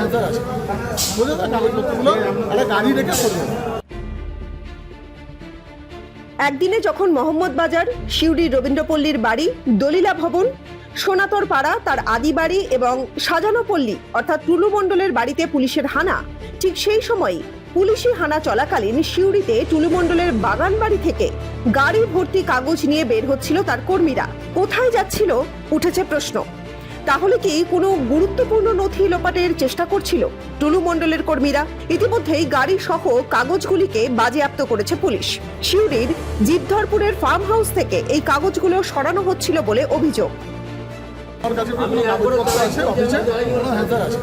Hazard আছে, বুঝে তো কাগজপত্রগুলো একটা গাড়ি রেখে সরে যাবে। একদিনে যখন মোহাম্মদ বাজার, সিউড়ির রবীন্দ্রপল্লীর বাড়ি, দলিলা ভবন, সোনাতর পাড়া তার আদি বাড়ি এবং সাজানো পল্লী অর্থাৎ টুলু মণ্ডলের বাড়িতে পুলিশের হানা, ঠিক সেই সময় পুলিশি হানা চলাকালীন সিউড়িতে টুলু মণ্ডলের বাগান বাড়ি থেকে গাড়ি ভর্তি কাগজ নিয়ে বের হচ্ছিল তার কর্মীরা। কোথায় যাচ্ছিল উঠেছে প্রশ্ন। তাহলে কি কোনো গুরুত্বপূর্ণ নথি লোপাটের চেষ্টা করছিল টুলু মণ্ডলের কর্মীরা? ইতিমধ্যেই গাড়ি সহ কাগজগুলিকে বাজেয়াপ্ত করেছে পুলিশ। সিউড়ির জিদ্দরপুরের ফার্ম হাউস থেকে এই কাগজগুলো সরানো হচ্ছিল বলে অভিযোগ। আমার কাছে কোনো কাগজপত্র আছে, অফিসে কোনো হ্যাজার আছে,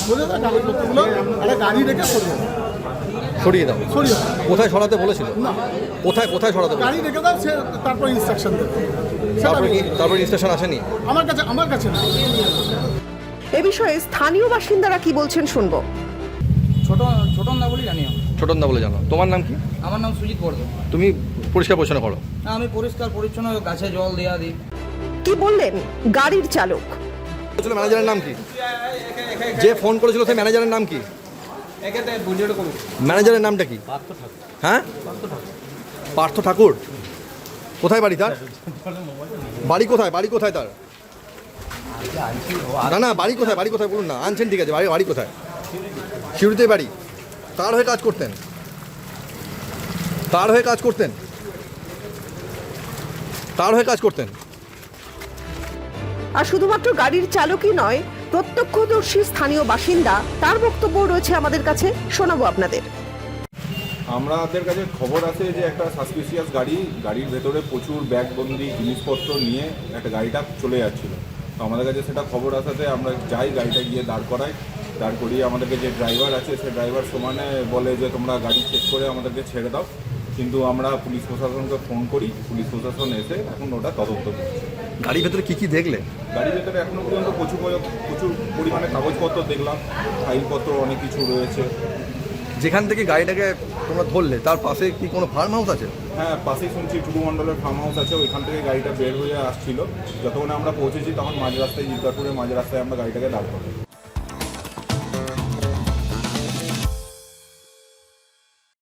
বুঝে তো কাগজপত্রগুলো একটা গাড়ি রেখে সরে যাবে। সরিয়ে দাও। সরিয়ে দাও। কোথায় সরাতে বলেছিল? না, কোথায় সরাতে গাড়ি বলেছিল? রেখে দাও, সে তারপর ইনস্ট্রাকশন দেবে। তারপরে ইনস্ট্রাকশন আসেনি? আমার কাছে না। এ বিষয়ে স্থানীয় বাসিন্দারা কি বলছেন শুনবো। ছোটনদা বলে জানি আমি। ছোটনদা বলে জানো। তোমার নাম কি? আমার নাম সুজিত বর্ধন। তুমি পরিষ্কার পরিচ্ছন্ন করো? না, আমি পরিষ্কার পরিচ্ছন্ন গাছে জল দেওয়া দিই। কি বললেন গাড়ির চালক? ম্যানেজারের নাম কি? যে ফোন করেছিল সেই ম্যানেজারের নাম কি? ম্যানেজারের নামটা কি? হ্যাঁ, পার্থ ঠাকুর। কোথায় বাড়ি তার? বাড়ি কোথায় তার? না বাড়ি কোথায় বলুন না। আনছেন ঠিক আছে, বাড়ি কোথায়? সিউড়িতে বাড়ি। তার হয়ে কাজ করতেন? আর শুধুমাত্র গাড়ির চালকই নয়, প্রত্যক্ষদর্শী স্থানীয় বাসিন্দা, তার বক্তব্য রয়েছে আমাদের কাছে, শোনাবো আপনাদের। আমাদের কাছে খবর আছে যে একটা সাসপিসিয়াস গাড়ির ভেতরে প্রচুর ব্যাগবন্দি জিনিসপত্র নিয়ে একটা গাড়িটা চলে যাচ্ছিলো। তো আমাদের কাছে সেটা খবর আসাতে আমরা যাই, গাড়িটা গিয়ে দাঁড় করিয়ে আমাদেরকে যে ড্রাইভার আছে সে ড্রাইভার সমানে বলে যে তোমরা গাড়ি চেক করে আমাদেরকে ছেড়ে দাও। কিন্তু আমরা পুলিশ প্রশাসনকে ফোন করি, পুলিশ প্রশাসন এসে এখন ওটা তদন্ত করছে। গাড়ির ভেতরে কি দেখলে? গাড়ির ভেতরে এখনও পর্যন্ত প্রচুর পরিমাণে কাগজপত্র দেখলাম, ফাইলপত্র অনেক কিছু রয়েছে। যেখান থেকে গাড়িটাকে তোমরা ধরলে তার পাশে কি কোনো ফার্ম হাউস আছে? হ্যাঁ, পাশেই শুনছি টুলু মণ্ডলের ফার্ম হাউস আছে, ওইখান থেকে গাড়িটা বের হয়ে আসছিল। যতক্ষণে আমরা পৌঁছেছি তখন মাঝ রাস্তায়, জিদ্দরপুরের মাঝ রাস্তায় আমরা গাড়িটাকে দাঁড় করি।